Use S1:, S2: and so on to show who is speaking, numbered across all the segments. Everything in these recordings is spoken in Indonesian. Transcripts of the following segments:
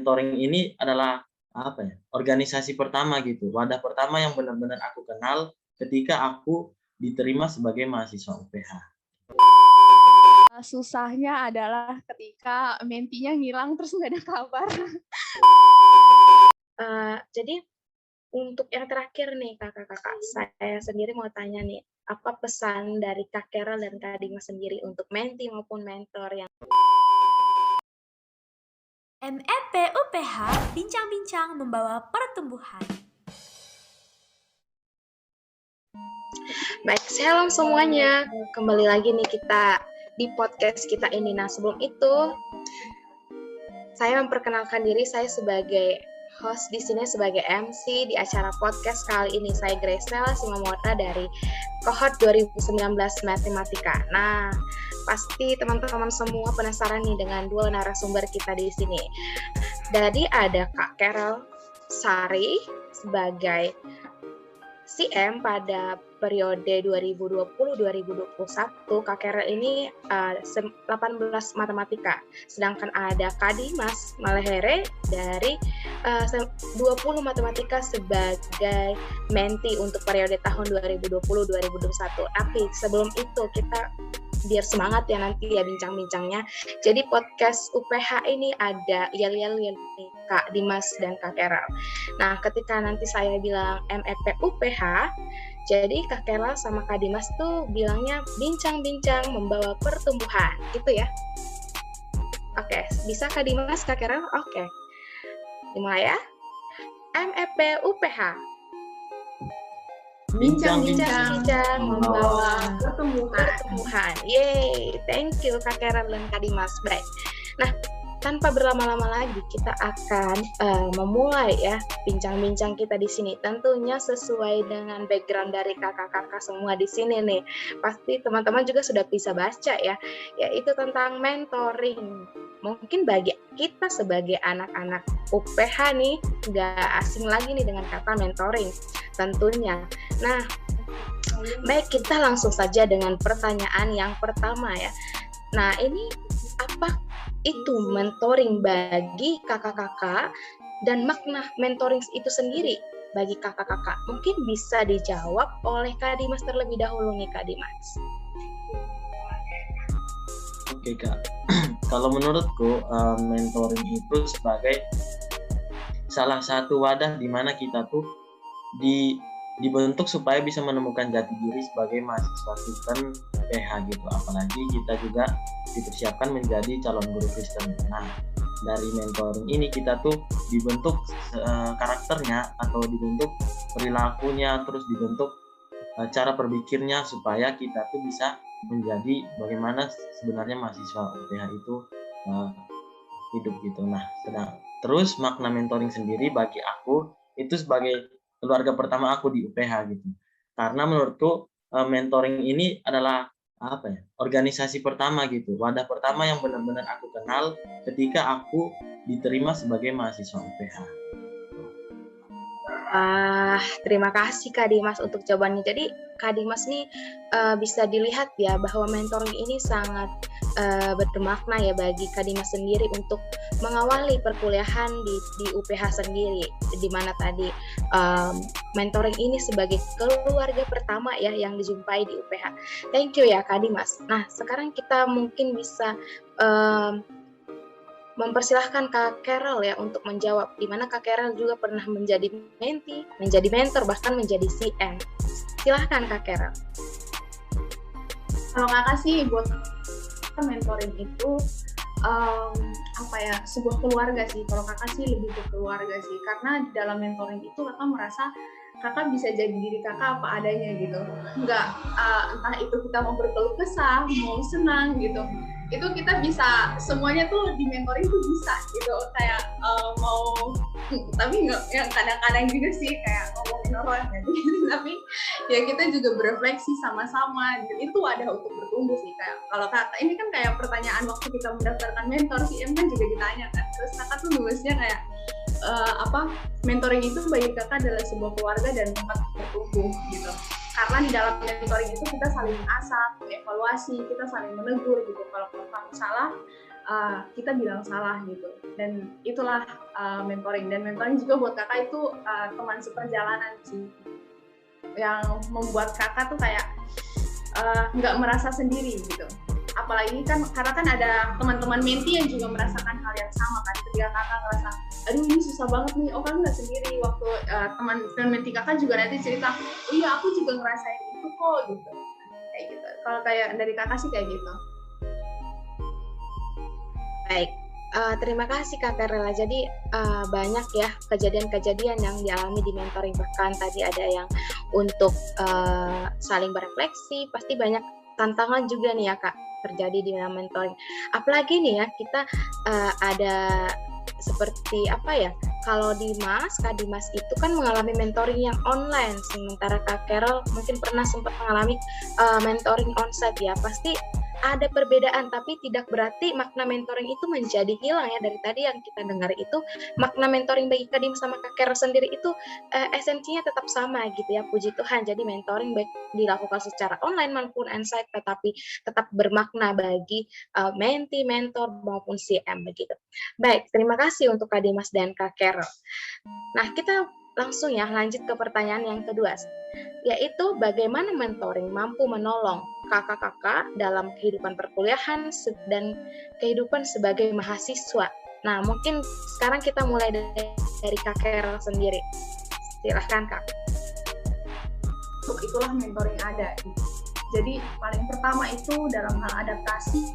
S1: mentoring ini adalah organisasi pertama gitu, wadah pertama yang benar-benar aku kenal ketika aku diterima sebagai mahasiswa UPH.
S2: Susahnya adalah ketika mentinya ngilang terus nggak ada kabar.
S3: Jadi untuk yang terakhir nih kakak-kakak, saya sendiri mau tanya nih, apa pesan dari Kak Carol dan Kak Dimas sendiri untuk menti maupun mentor yang
S4: MEP UPH, bincang-bincang membawa pertumbuhan.
S3: Baik, shalom semuanya. Kembali lagi nih kita di podcast kita ini. Nah, sebelum itu saya memperkenalkan diri, saya sebagai host di sini, sebagai MC di acara podcast kali ini. Saya Gresel Simamora dari cohort 2019 Matematika. Nah, pasti teman-teman semua penasaran nih dengan dua narasumber kita di sini. Jadi ada Kak Carol Sari sebagai CM pada periode 2020-2021. Kak Carol ini 18 matematika. Sedangkan ada Kak Dimas Malehere dari 20 matematika sebagai menti untuk periode tahun 2020-2021. Tapi sebelum itu kita biar semangat ya nanti ya bincang-bincangnya. Jadi podcast UPH ini ada yel-yel Kak Dimas dan Kak Carol. Nah, ketika nanti saya bilang MEP UPH, jadi Kak Carol sama Kak Dimas tuh bilangnya bincang-bincang membawa pertumbuhan, gitu ya. Oke, bisa Kak Dimas, Kak Carol? Oke. Dimulai ya. MEP UPH. Bincang-bincang membawa pertumbuhan. Yeay, thank you Kak Carol dan Kak Dimas. Baik. Nah, tanpa berlama-lama lagi kita akan memulai ya bincang-bincang kita di sini. Tentunya sesuai dengan background dari kakak-kakak semua di sini nih. Pasti teman-teman juga sudah bisa baca ya, yaitu tentang mentoring. Mungkin bagi kita sebagai anak-anak UPH nih nggak asing lagi nih dengan kata mentoring tentunya. Nah, baik kita langsung saja dengan pertanyaan yang pertama ya. Nah, ini apa itu mentoring bagi kakak-kakak dan makna mentoring itu sendiri bagi kakak-kakak? Mungkin bisa dijawab oleh Kak Dimas terlebih dahulu nih Kak Dimas.
S1: Oke Kak, kalau menurutku mentoring itu sebagai salah satu wadah di mana kita tuh dibentuk supaya bisa menemukan jati diri sebagai mahasiswa Kristen PH gitu. Apalagi kita juga dipersiapkan menjadi calon guru Kristen. Nah, dari mentoring ini kita tuh dibentuk karakternya atau dibentuk perilakunya, terus dibentuk cara berpikirnya supaya kita tuh bisa menjadi bagaimana sebenarnya mahasiswa UPH itu hidup gitu. Nah, terus makna mentoring sendiri bagi aku itu sebagai keluarga pertama aku di UPH gitu. Karena menurutku mentoring ini adalah organisasi pertama gitu, wadah pertama yang benar-benar aku kenal ketika aku diterima sebagai mahasiswa UPH.
S3: Terima kasih Kak Dimas untuk jawabannya. Jadi Kak Dimas nih bisa dilihat ya bahwa mentoring ini sangat bermakna ya bagi Kak Dimas sendiri untuk mengawali perkuliahan di UPH sendiri, di mana tadi mentoring ini sebagai keluarga pertama ya yang dijumpai di UPH. Thank you ya Kak Dimas. Nah, sekarang kita mungkin bisa mempersilahkan Kak Carol ya untuk menjawab, di mana Kak Carol juga pernah menjadi menti, menjadi mentor, bahkan menjadi CM. Silahkan Kak Carol.
S2: Kalau kakak sih buat mentoring itu sebuah keluarga sih. Kalau kakak sih lebih ke keluarga sih, karena di dalam mentoring itu kakak merasa kakak bisa jadi diri kakak apa adanya gitu. Nggak entah itu kita mau berkeluh kesah, mau senang gitu, itu kita bisa semuanya tuh di mentoring tuh bisa gitu, kayak mau tapi nggak yang kadang-kadang juga sih kayak ngomongin orang gitu. Tapi ya kita juga berefleksi sama-sama gitu. Itu wadah untuk bertumbuh sih. Kayak kalau kakak ini kan kayak pertanyaan waktu kita mendaftarkan mentor CM kan juga ditanya kan, terus kakak tuh nulisnya kayak mentoring itu bagi kakak adalah sebuah keluarga dan tempat bertumbuh gitu. Karena di dalam mentoring itu kita saling mengasah, evaluasi, kita saling menegur gitu. Kalau kamu salah, kita bilang salah gitu. Dan itulah mentoring. Dan mentoring juga buat kakak itu teman seperjalanan sih, yang membuat kakak tuh kayak nggak merasa sendiri gitu. Apalagi kan karena kan ada teman-teman menti yang juga merasakan hal yang sama kan. Ketika kakak ngerasa, aduh ini susah banget nih, oh kan nggak sendiri. Waktu teman menti kakak juga nanti cerita, oh iya aku juga ngerasain itu kok gitu. Kayak gitu. Kalau kayak dari kakak sih kayak gitu.
S3: Baik, terima kasih Kak Terela. Jadi banyak ya kejadian-kejadian yang dialami di mentoring. Bahkan tadi ada yang untuk saling berefleksi, pasti banyak tantangan juga nih ya Kak terjadi di dalam mentoring. Apalagi nih ya kita ada seperti apa ya, kalau Kak Dimas itu kan mengalami mentoring yang online, sementara Kak Carol mungkin pernah sempat mengalami mentoring onsite ya. Pasti ada perbedaan, tapi tidak berarti makna mentoring itu menjadi hilang ya. Dari tadi yang kita dengar itu makna mentoring bagi Kak Dimas sama Kak Carol sendiri itu esensinya tetap sama gitu ya, puji Tuhan. Jadi mentoring baik dilakukan secara online maupun onsite tetapi tetap bermakna bagi menti, mentor maupun CM begitu. Baik, terima kasih untuk Kak Dimas dan Kak Carol. Nah, kita langsung ya lanjut ke pertanyaan yang kedua, yaitu bagaimana mentoring mampu menolong kakak-kakak dalam kehidupan perkuliahan dan kehidupan sebagai mahasiswa. Nah, mungkin sekarang kita mulai dari Kak Carol sendiri. Silahkan Kak.
S2: Untuk itulah mentoring ada. Jadi paling pertama itu dalam hal adaptasi,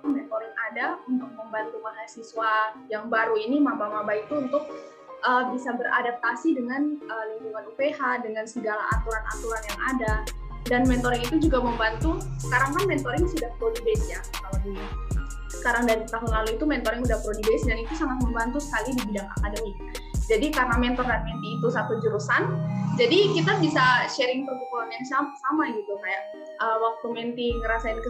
S2: mentoring ada untuk membantu mahasiswa yang baru ini, maba-maba itu untuk bisa beradaptasi dengan lingkungan UPH, dengan segala aturan-aturan yang ada. Dan mentoring itu juga membantu, sekarang kan mentoring sudah prodi base ya, kalau sekarang dari tahun lalu itu mentoring udah prodi base, dan itu sangat membantu sekali di bidang akademik. Jadi karena mentor dan menti itu satu jurusan, jadi kita bisa sharing pergumulan yang sama gitu. Kayak waktu menti ngerasain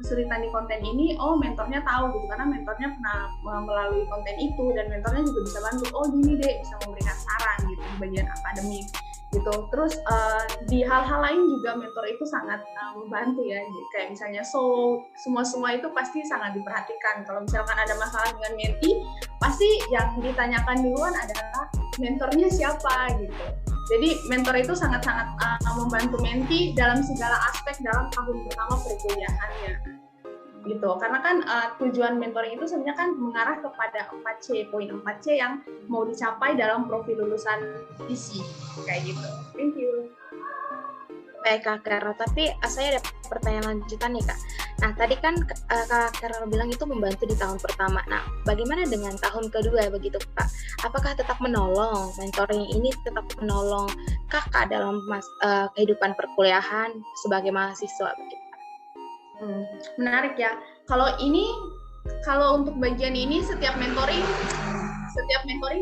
S2: kesulitan di konten ini, oh mentornya tahu gitu, karena mentornya pernah melalui konten itu, dan mentornya juga bisa bantu, oh gini deh, bisa memberikan saran gitu di bagian akademik gitu. Terus di hal-hal lain juga mentor itu sangat membantu ya. Jadi, kayak misalnya semua itu pasti sangat diperhatikan. Kalau misalkan ada masalah dengan menti, pasti yang ditanyakan duluan adalah mentornya siapa gitu. Jadi mentor itu sangat-sangat membantu menti dalam segala aspek dalam tahun pertama perkuliahannya gitu. Karena kan tujuan mentoring itu sebenarnya kan mengarah kepada 4C, poin 4C yang mau dicapai dalam profil lulusan isi kayak gitu. Thank you.
S3: Baik Kak Carol, tapi saya ada pertanyaan lanjutan nih Kak. Nah tadi kan Kak Carol bilang itu membantu di tahun pertama. Nah bagaimana dengan tahun kedua begitu Kak? Apakah tetap menolong, mentoring ini tetap menolong Kakak dalam kehidupan perkuliahan sebagai mahasiswa begitu?
S2: Menarik ya. Kalau untuk bagian ini setiap mentoring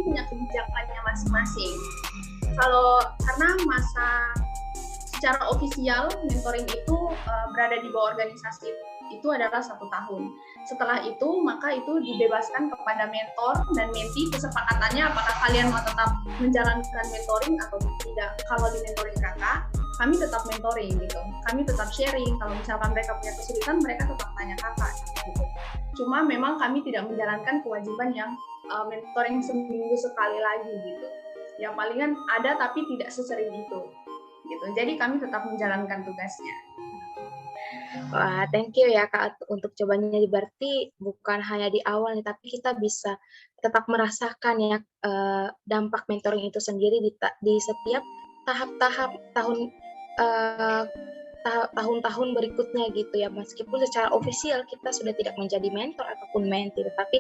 S2: punya kebijakannya masing-masing. Karena masa secara ofisial mentoring itu berada di bawah organisasi itu adalah 1 tahun. Setelah itu maka itu dibebaskan kepada mentor dan menti, kesepakatannya apakah kalian mau tetap menjalankan mentoring atau tidak. Kalau di mentoring kakak, kami tetap mentoring gitu, kami tetap sharing. Kalau misalkan mereka punya kesulitan, mereka tetap tanya kakak gitu. Cuma memang kami tidak menjalankan kewajiban yang mentoring seminggu sekali lagi gitu. Yang palingan ada tapi tidak sesering itu gitu. Jadi kami tetap menjalankan tugasnya.
S3: Wah, thank you ya Kak untuk jawabannya. Berarti bukan hanya di awal nih, tapi kita bisa tetap merasakan ya dampak mentoring itu sendiri di setiap tahap-tahap tahun-tahun berikutnya gitu ya. Meskipun secara ofisial kita sudah tidak menjadi mentor ataupun menti, tetapi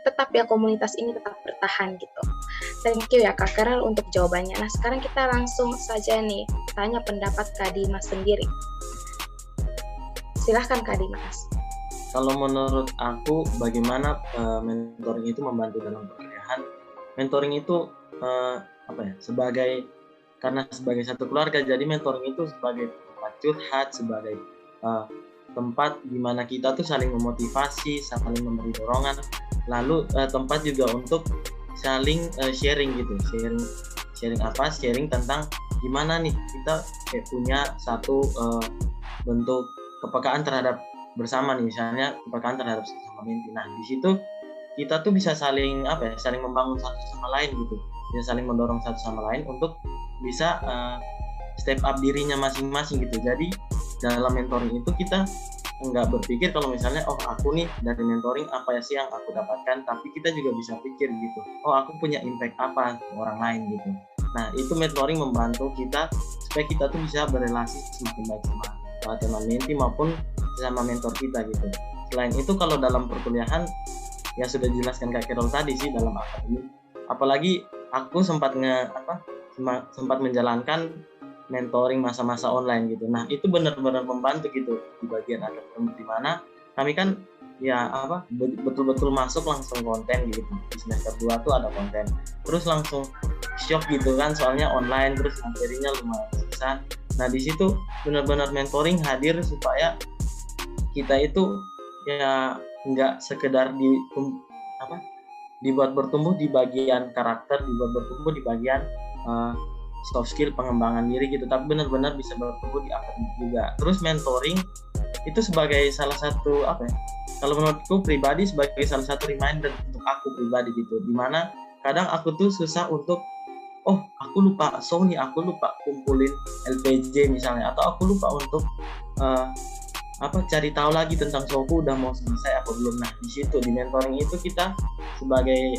S3: tetap ya komunitas ini tetap bertahan gitu. Thank you ya Kak Carol untuk jawabannya. Nah sekarang kita langsung saja nih tanya pendapat Kak Dimas sendiri. Silahkan Kak Dimas.
S1: Kalau menurut aku, bagaimana mentoring itu membantu dalam perkuliahan? Mentoring itu karena sebagai satu keluarga, jadi mentoring itu sebagai tempat curhat, sebagai tempat di mana kita tuh saling memotivasi, saling memberi dorongan, lalu tempat juga untuk saling sharing gitu, sharing tentang gimana nih kita kayak punya satu bentuk kepekaan terhadap bersama nih, misalnya kepekaan terhadap sesama menti. Nah di situ kita tuh bisa saling saling membangun satu sama lain gitu, bisa saling mendorong satu sama lain untuk bisa step up dirinya masing-masing gitu. Jadi dalam mentoring itu kita nggak berpikir kalau misalnya aku nih dari mentoring apa sih yang aku dapatkan, tapi kita juga bisa pikir gitu, aku punya impact apa ke orang lain gitu. Nah itu mentoring membantu kita supaya kita tuh bisa berrelasi semakin baik sama teman menti maupun sama mentor kita gitu. Selain itu kalau dalam perkuliahan ya sudah dijelaskan Kak Carol tadi sih dalam akademik, apalagi aku sempat menjalankan mentoring masa-masa online gitu. Nah itu benar-benar membantu gitu di bagian akademik, di mana kami kan betul-betul masuk langsung konten gitu. Di semester 2 tuh ada konten, terus langsung shock gitu kan, soalnya online, terus materinya lumayan susah. Nah di situ benar-benar mentoring hadir supaya kita itu ya nggak sekedar dibuat bertumbuh di bagian karakter, dibuat bertumbuh di bagian soft skill, pengembangan diri gitu, tapi benar-benar bisa bertumbuh di akademik juga. Terus mentoring itu sebagai salah satu kalau menurutku pribadi sebagai salah satu reminder untuk aku pribadi gitu, dimana kadang aku tuh susah untuk aku lupa aku lupa kumpulin LPJ misalnya, atau aku lupa untuk cari tahu lagi tentang SOPU udah mau selesai apa belum. Nah di situ di mentoring itu kita sebagai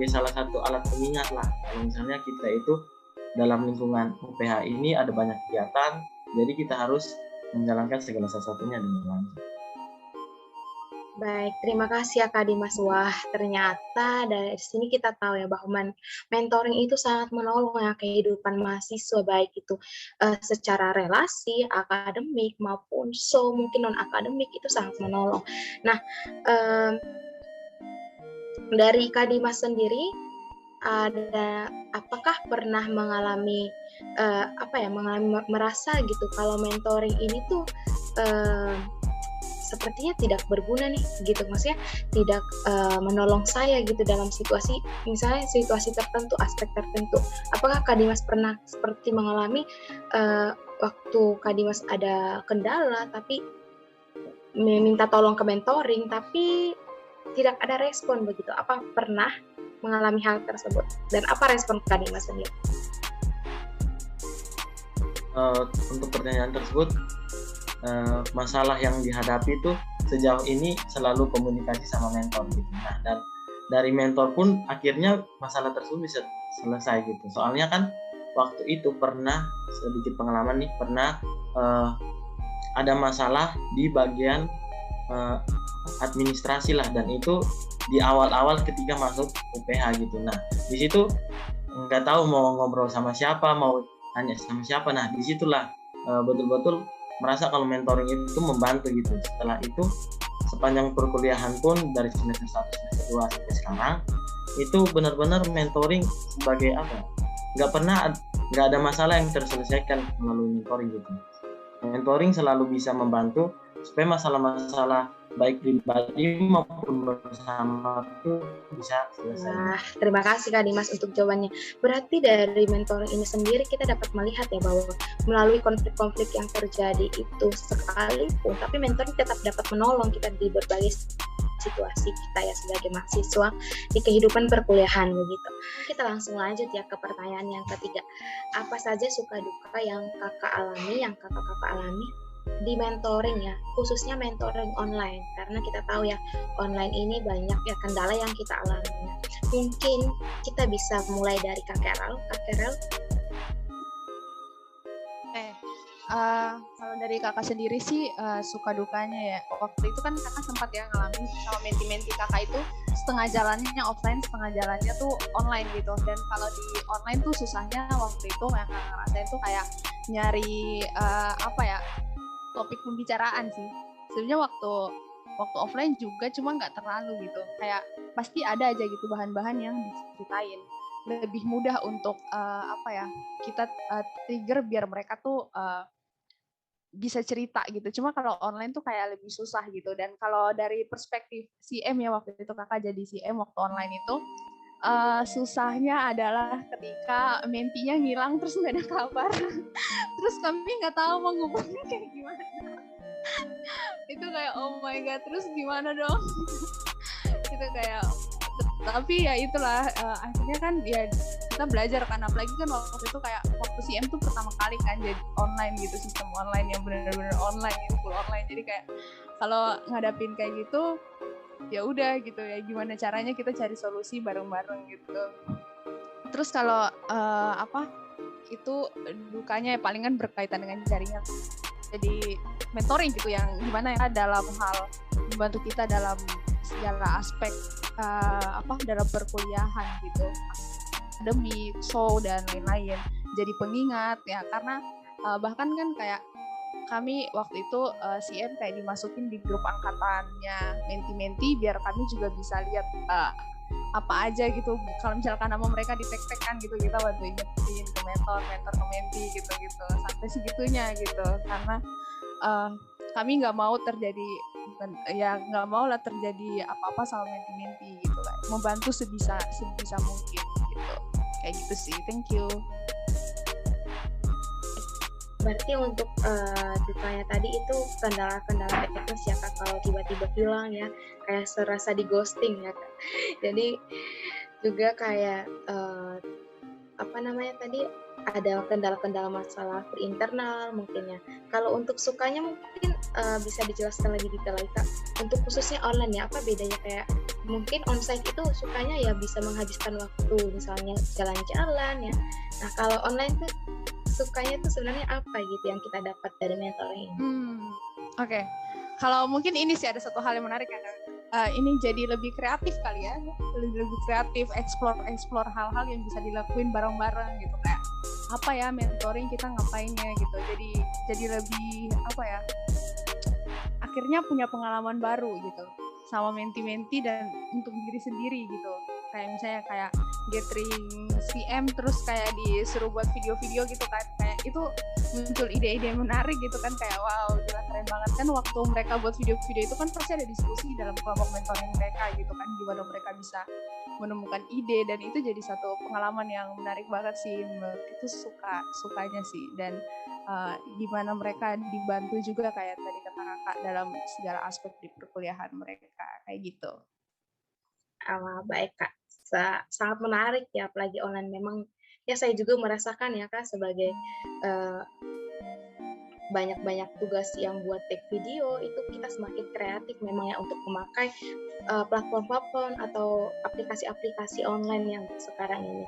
S1: salah satu alat pengingat lah, kalau misalnya kita itu dalam lingkungan UPH ini ada banyak kegiatan, jadi kita harus menjalankan segala sesuatunya dengan lancar.
S3: Baik, terima kasih ya Kak Dimas. Wah, ternyata dari sini kita tahu ya bahwa mentoring itu sangat menolong ya kehidupan mahasiswa, baik itu secara relasi, akademik maupun mungkin non akademik, itu sangat menolong. Nah, dari Kak Dimas sendiri, apakah pernah mengalami merasa gitu kalau mentoring ini tuh sepertinya tidak berguna nih gitu, maksudnya tidak menolong saya gitu dalam situasi tertentu, aspek tertentu. Apakah Kak Dimas pernah seperti mengalami waktu Kak Dimas ada kendala tapi meminta tolong ke mentoring tapi tidak ada respon begitu? Apa pernah mengalami hal tersebut dan apa respon Kak Dimas sendiri?
S1: Untuk pertanyaan tersebut, masalah yang dihadapi itu sejauh ini selalu komunikasi sama mentor gitu. Nah, dan dari mentor pun akhirnya masalah tersebut bisa selesai gitu. Soalnya kan waktu itu pernah sedikit pengalaman nih, pernah ada masalah di bagian administrasi lah, dan itu di awal-awal ketika masuk UPH gitu. Nah, di situ nggak tahu mau ngobrol sama siapa, mau tanya sama siapa. Nah, disitulah betul-betul merasa kalau mentoring itu membantu gitu. Setelah itu sepanjang perkuliahan pun dari semester 1, semester 2 sampai sekarang itu benar-benar mentoring sebagai nggak ada masalah yang terselesaikan melalui mentoring gitu. Mentoring selalu bisa membantu supaya masalah-masalah baik pribadi maupun bersama itu bisa selesai.
S3: Nah, terima kasih Kak Dimas untuk jawabannya. Berarti dari mentoring ini sendiri kita dapat melihat ya bahwa melalui konflik-konflik yang terjadi itu sekalipun, tapi mentoring tetap dapat menolong kita di berbagai situasi kita ya sebagai mahasiswa di kehidupan perkuliahan begitu. Kita langsung lanjut ya ke pertanyaan yang ketiga. Apa saja suka duka yang kakak alami di mentoring ya, khususnya mentoring online, karena kita tahu ya online ini banyak ya kendala yang kita alami. Mungkin kita bisa mulai dari Kak Carol.
S5: Kalau dari kakak sendiri sih suka dukanya ya, waktu itu kan kakak sempat ya ngalamin sama menti-menti kakak itu setengah jalannya offline, setengah jalannya tuh online gitu. Dan kalau di online tuh susahnya waktu itu yang kakak ngerasain tuh kayak nyari topik pembicaraan sih. Sebenarnya waktu offline juga, cuma nggak terlalu gitu. Kayak pasti ada aja gitu bahan-bahan yang diceritain. Lebih mudah untuk kita trigger biar mereka tuh bisa cerita gitu. Cuma kalau online tuh kayak lebih susah gitu. Dan kalau dari perspektif CM ya, waktu itu kakak jadi CM waktu online itu, susahnya adalah ketika mentinya ngilang terus nggak ada kabar. Terus kami nggak tahu mau ngubungnya kayak gimana. Itu kayak oh my god, terus gimana dong? Itu kayak, tapi ya itulah akhirnya kan ya kita belajar kan, apalagi kan waktu itu kayak waktu CM tuh pertama kali kan jadi online gitu, sistem online yang benar-benar online gitu, full online. Jadi kayak kalau ngadapin kayak gitu ya udah gitu ya, gimana caranya kita cari solusi bareng-bareng gitu. Terus kalau itu dukanya ya palingan berkaitan dengan jaringan. Jadi mentoring gitu yang gimana ya dalam hal membantu kita dalam segala aspek dalam perkuliahan gitu, akademik, show dan lain-lain. Jadi pengingat ya, karena bahkan kan kayak kami waktu itu CM kayak dimasukin di grup angkatannya menti-menti biar kami juga bisa lihat apa aja gitu, kalau misalkan nama mereka di-tag-tagkan gitu, kita bantu ingetin ke mentor ke menti gitu-gitu, sampai segitunya gitu, karena kami nggak mau terjadi nggak mau lah terjadi apa-apa sama menti-menti gitu kan, membantu sebisa mungkin gitu, kayak gitu sih. Thank you.
S3: Berarti untuk dukanya tadi itu kendala-kendala teknis ya Kak, kalau tiba-tiba hilang ya, kayak serasa di ghosting ya Kak. Jadi juga kayak tadi ada kendala-kendala masalah internal mungkin ya. Kalau untuk sukanya mungkin bisa dijelaskan lebih detail lagi Kak. Untuk khususnya online ya, apa bedanya, kayak mungkin onsite itu sukanya ya bisa menghabiskan waktu, misalnya jalan-jalan ya. Nah kalau online tuh sukanya tuh sebenarnya apa gitu yang kita dapat dari mentoring ini?
S5: Oke. Kalau mungkin ini sih ada satu hal yang menarik kan. Ini jadi lebih kreatif kali ya, lebih kreatif, explore hal-hal yang bisa dilakuin bareng-bareng gitu, kayak apa ya mentoring kita ngapainnya gitu. Jadi lebih akhirnya punya pengalaman baru gitu sama menti-menti dan untuk diri sendiri gitu. Kayak misalnya kayak gathering CM terus kayak disuruh buat video-video gitu kan, kayak itu muncul ide-ide menarik gitu kan, kayak wow gila keren banget kan. Waktu mereka buat video-video itu kan pasti ada diskusi dalam kelompok mentoring mereka gitu kan, gimana mereka bisa menemukan ide, dan itu jadi satu pengalaman yang menarik banget sih. Itu sukanya sih, dan gimana mereka dibantu juga kayak tadi kata kakak dalam segala aspek di perkuliahan mereka kayak gitu.
S3: Baik Kak, sangat menarik ya, apalagi online. Memang ya saya juga merasakan ya Kak, sebagai banyak tugas yang buat take video itu kita semakin kreatif memang ya untuk memakai platform atau aplikasi-aplikasi online yang sekarang ini.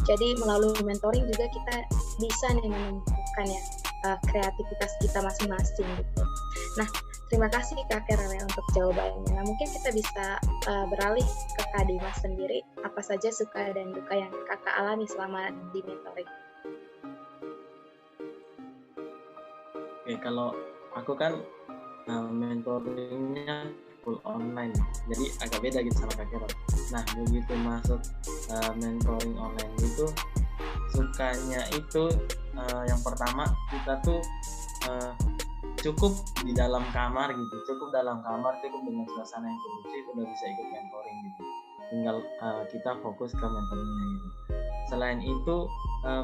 S3: Jadi melalui mentoring juga kita bisa nih menemukan ya kreativitas kita masing-masing gitu. Nah, terima kasih Kak Kerele untuk jawabannya. Nah, mungkin kita bisa beralih ke Kak Dimas sendiri. Apa saja suka dan duka yang Kakak alami selama di mentoring?
S1: Oke, kalau aku kan mentoringnya full online, jadi agak beda gitu sama Kak Kerele. Nah, begitu masuk mentoring online itu, sukanya itu yang pertama kita tuh cukup di dalam kamar gitu, cukup dengan suasana yang kondusif udah bisa ikut mentoring gitu, tinggal kita fokus ke mentoringnya gitu. Selain itu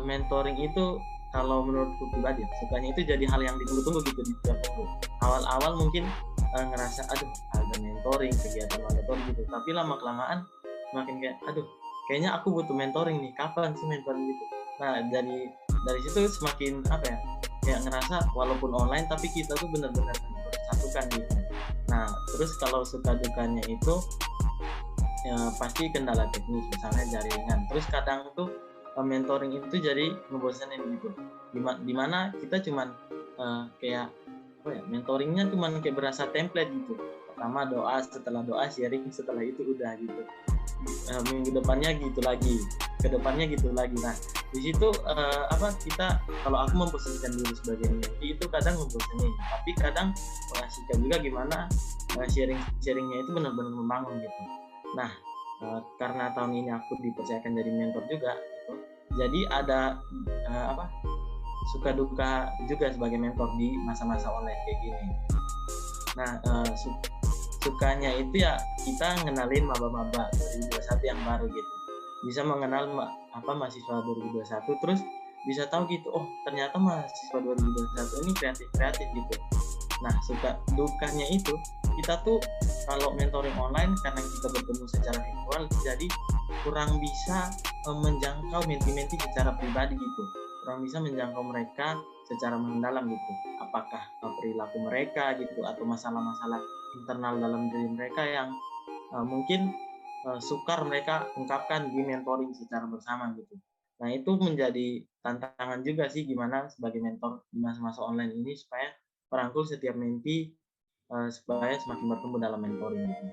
S1: mentoring itu kalau menurutku pribadi sukanya itu jadi hal yang ditunggu-tunggu gitu di tiap minggu. Awal-awal mungkin ngerasa aduh ada mentoring, kegiatan mentoring gitu, tapi lama-kelamaan makin kayak aduh kayaknya aku butuh mentoring nih, kapan sih mentoring gitu. Nah dari situ semakin kayak ngerasa walaupun online tapi kita tuh benar-benar bersatukan gitu. Nah terus kalau suka dukanya itu ya pasti kendala teknis, misalnya jaringan. Terus kadang tuh mentoring itu jadi ngebosenin gitu, dimana kita cuman mentoringnya cuman kayak berasa template gitu. Pertama doa, setelah doa sharing, setelah itu udah gitu. Minggu depannya gitu lagi, ke depannya gitu lagi. Nah di situ kita, kalau aku memposisikan diri sebagai menti itu kadang membosenin, tapi kadang mengasihkan juga gimana sharingnya itu benar-benar membangun gitu. Nah karena tahun ini aku dipercayakan jadi mentor juga gitu, jadi ada suka duka juga sebagai mentor di masa-masa online kayak gini. Nah sukanya itu ya kita ngenalin maba-maba 2021 yang baru gitu, bisa mengenal mahasiswa 2021, terus bisa tahu gitu, oh ternyata mahasiswa 2021 ini kreatif gitu. Nah, suka dukanya itu kita tuh kalau mentoring online karena kita bertemu secara virtual, jadi kurang bisa menjangkau menti-menti secara pribadi gitu, kurang bisa menjangkau mereka secara mendalam gitu, apakah perilaku mereka gitu atau masalah-masalah internal dalam diri mereka yang mungkin sukar mereka ungkapkan di mentoring secara bersama gitu. Nah, itu menjadi tantangan juga sih gimana sebagai mentor di masa-masa online ini supaya merangkul setiap menti supaya semakin bertumbuh dalam mentoring gitu.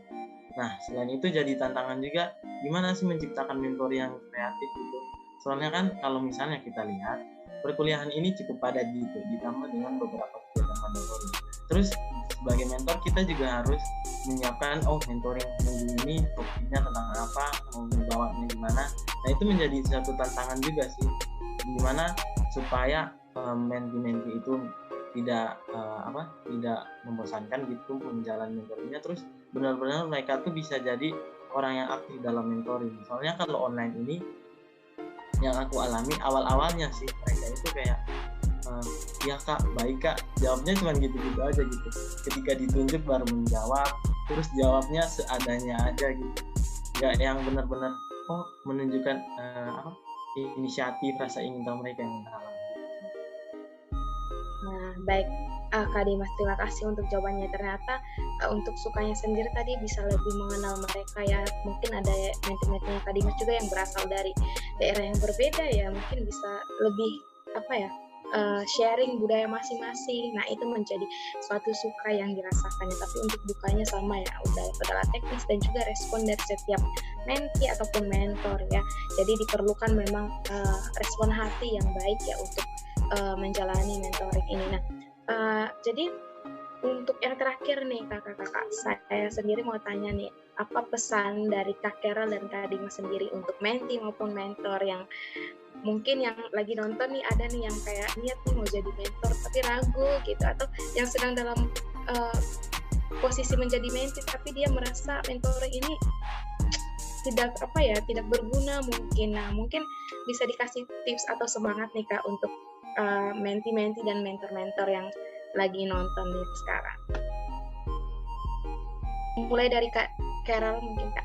S1: Nah, selain itu jadi tantangan juga gimana sih menciptakan mentor yang kreatif gitu. Soalnya kan kalau misalnya kita lihat perkuliahan ini cukup padat gitu, ditambah dengan beberapa kegiatan mandatory. Terus sebagai mentor kita juga harus menyiapkan mentoring minggu ini topiknya tentang apa, mau membawanya gimana. Nah, itu menjadi satu tantangan juga sih, gimana supaya menti-menti itu tidak tidak membosankan gitu menjalani mentoringnya, terus benar-benar mereka tuh bisa jadi orang yang aktif dalam mentoring. Soalnya kalau online ini yang aku alami awal-awalnya sih, mereka itu kayak ya kak, baik kak, jawabnya cuma gitu-gitu aja gitu, ketika ditunjuk baru menjawab, terus jawabnya seadanya aja gitu, nggak yang benar-benar menunjukkan inisiatif, rasa ingin tahu mereka yang mendalam.
S3: Nah, baik Kak Dimas, terima kasih untuk jawabannya. Ternyata untuk sukanya sendiri tadi bisa lebih mengenal mereka ya. Mungkin ada menti-mentinya Kak Dimas juga yang berasal dari daerah yang berbeda ya, mungkin bisa lebih sharing budaya masing-masing. Nah, itu menjadi suatu suka yang dirasakannya. Tapi untuk dukanya sama ya, udah kendala teknis dan juga respon dari setiap menti ataupun mentor ya. Jadi diperlukan memang respon hati yang baik ya untuk menjalani mentoring ini. Nah, jadi untuk yang terakhir nih kakak-kakak, saya sendiri mau tanya nih, apa pesan dari Kak Carol dan Kak Dimas sendiri untuk menti maupun mentor yang mungkin yang lagi nonton nih, ada nih yang kayak niat nih mau jadi mentor tapi ragu gitu, atau yang sedang dalam posisi menjadi menti tapi dia merasa mentoring ini tidak berguna mungkin. Nah, mungkin bisa dikasih tips atau semangat nih Kak untuk menti-menti dan mentor-mentor yang lagi nonton nih sekarang. Mulai dari Kak Carol mungkin Kak.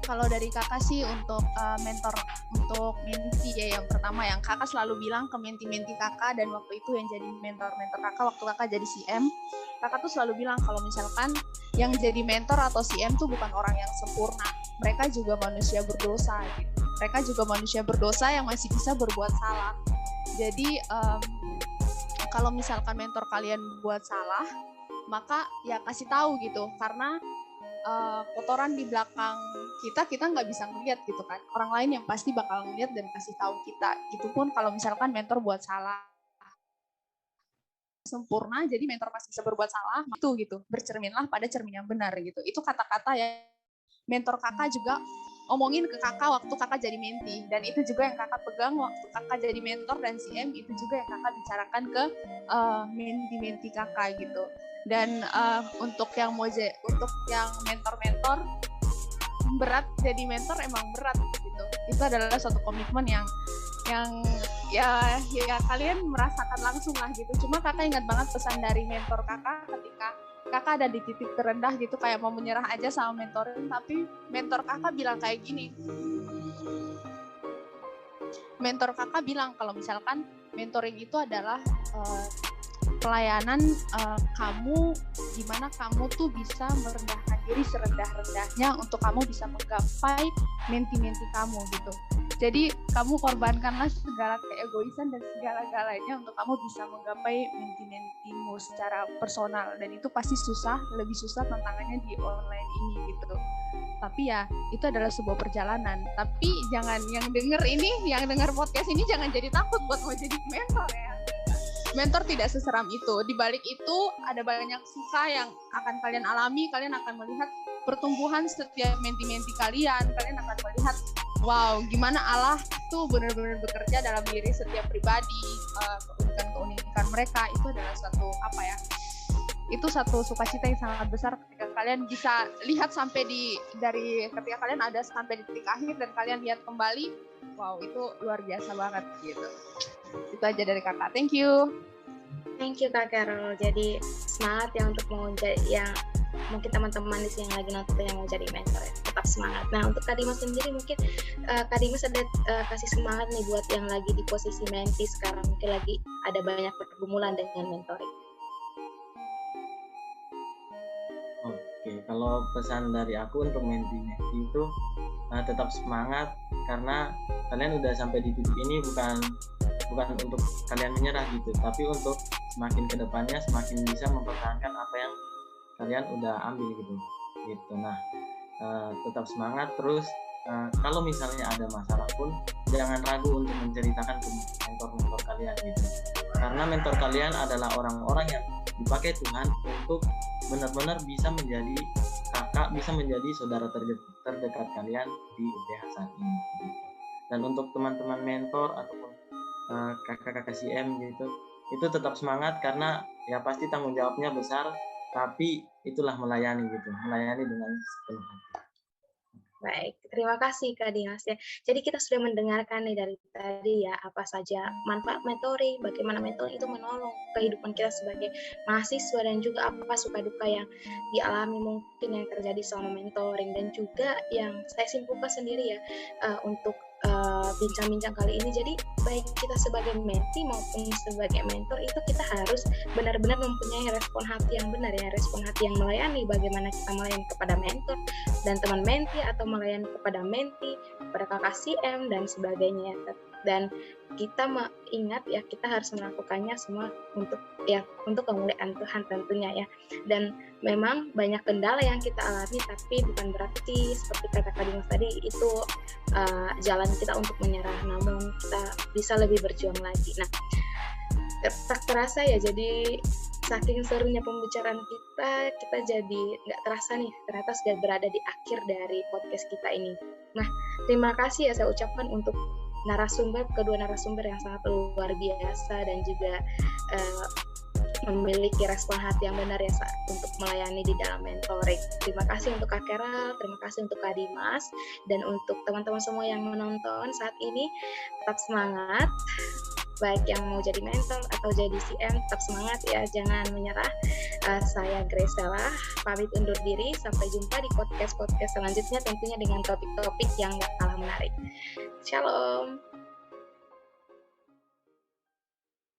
S5: Kalau dari kakak sih untuk mentor untuk menti ya, yang pertama yang kakak selalu bilang ke menti-menti kakak, dan waktu itu yang jadi mentor-mentor kakak waktu kakak jadi CM, kakak tuh selalu bilang kalau misalkan yang jadi mentor atau CM tuh bukan orang yang sempurna, mereka juga manusia berdosa gitu. Mereka juga manusia berdosa yang masih bisa berbuat salah. Jadi kalau misalkan mentor kalian buat salah, maka ya kasih tahu gitu, karena kotoran di belakang kita nggak bisa ngeliat gitu kan, orang lain yang pasti bakal ngeliat dan kasih tahu kita. Gitu pun kalau misalkan mentor buat salah, sempurna jadi mentor masih bisa berbuat salah, itu gitu, bercerminlah pada cermin yang benar gitu. Itu kata-kata ya mentor kakak juga omongin ke kakak waktu kakak jadi menti, dan itu juga yang kakak pegang waktu kakak jadi mentor dan CM, itu juga yang kakak bicarakan ke menti-menti kakak gitu. Dan untuk yang mentor-mentor, berat jadi mentor, emang berat gitu. Itu adalah suatu komitmen yang ya kalian merasakan langsung lah gitu. Cuma kakak ingat banget pesan dari mentor kakak ketika kakak ada di titik terendah gitu, kayak mau menyerah aja sama mentoring, tapi mentor kakak bilang kayak gini. Mentor kakak bilang kalau misalkan mentoring itu adalah pelayanan kamu, gimana kamu tuh bisa merendahkan diri serendah-rendahnya untuk kamu bisa menggapai menti-menti kamu gitu. Jadi kamu korbankanlah segala keegoisan dan segala-galanya untuk kamu bisa menggapai menti-mentimu secara personal, dan itu pasti susah, lebih susah tantangannya di online ini gitu. Tapi ya itu adalah sebuah perjalanan. Tapi jangan yang denger podcast ini jangan jadi takut buat mau jadi mentor ya. Mentor tidak seseram itu. Di balik itu ada banyak suka yang akan kalian alami. Kalian akan melihat pertumbuhan setiap menti-menti kalian. Kalian akan melihat, wow, gimana Allah tuh benar-benar bekerja dalam diri setiap pribadi. Keunikan mereka itu adalah itu satu sukacita yang sangat besar ketika kalian bisa lihat sampai ketika kalian ada sampai di titik akhir dan kalian lihat kembali, wow, itu luar biasa banget gitu. Itu aja dari kakak. Thank you.
S3: Thank you Kak Carol. Jadi semangat ya untuk mau jadi yang mungkin teman-teman di sini yang lagi nonton yang mau jadi mentor ya. Tetap semangat. Nah untuk Kak Dimas sendiri mungkin Kak Dimas ada kasih semangat nih buat yang lagi di posisi mentee sekarang, mungkin lagi ada banyak pergumulan dengan mentoring.
S1: Oke, kalau pesan dari aku untuk mentee itu tetap semangat, karena kalian udah sampai di titik ini bukan untuk kalian menyerah gitu, tapi untuk semakin kedepannya semakin bisa mempertahankan apa yang kalian udah ambil gitu. Nah, tetap semangat terus. Kalau misalnya ada masalah pun jangan ragu untuk menceritakan ke mentor kalian gitu, karena mentor kalian adalah orang-orang yang dipakai Tuhan untuk benar-benar bisa menjadi kakak, bisa menjadi saudara terdekat kalian di UPH saat ini gitu. Dan untuk teman-teman mentor ataupun kakak-kakak CM gitu, itu tetap semangat, karena ya pasti tanggung jawabnya besar, tapi itulah melayani gitu, melayani dengan sepenuh hati.
S3: Baik, terima kasih Kak Dimas ya. Jadi kita sudah mendengarkan nih dari tadi ya, apa saja manfaat mentoring, bagaimana mentoring itu menolong kehidupan kita sebagai mahasiswa, dan juga apa suka duka yang dialami mungkin yang terjadi selama mentoring, dan juga yang saya simpulkan sendiri ya untuk bincang-bincang kali ini. Jadi baik kita sebagai mentee maupun sebagai mentor itu kita harus benar-benar mempunyai respon hati yang benar ya, respon hati yang melayani. Bagaimana kita melayani kepada mentor dan teman mentee, atau melayani kepada mentee, kepada kakak CM dan sebagainya. Dan kita ingat ya, kita harus melakukannya semua untuk kemuliaan Tuhan tentunya ya. Dan memang banyak kendala yang kita alami, tapi bukan berarti seperti kata Kak Dimas tadi itu jalan kita untuk menyerah, namun kita bisa lebih berjuang lagi. Nah, tak terasa ya, jadi saking serunya pembicaraan kita jadi nggak terasa nih, ternyata sudah berada di akhir dari podcast kita ini. Nah, terima kasih ya saya ucapkan untuk kedua narasumber yang sangat luar biasa, dan juga memiliki respon hati yang benar ya untuk melayani di dalam mentoring. Terima kasih untuk Kak Carol, terima kasih untuk Kak Dimas, dan untuk teman-teman semua yang menonton saat ini, tetap semangat. Baik yang mau jadi mentor atau jadi CM, tetap semangat ya, jangan menyerah. Saya Graciela, pamit undur diri. Sampai jumpa di podcast selanjutnya, tentunya dengan topik-topik yang gak kalah menarik. Shalom.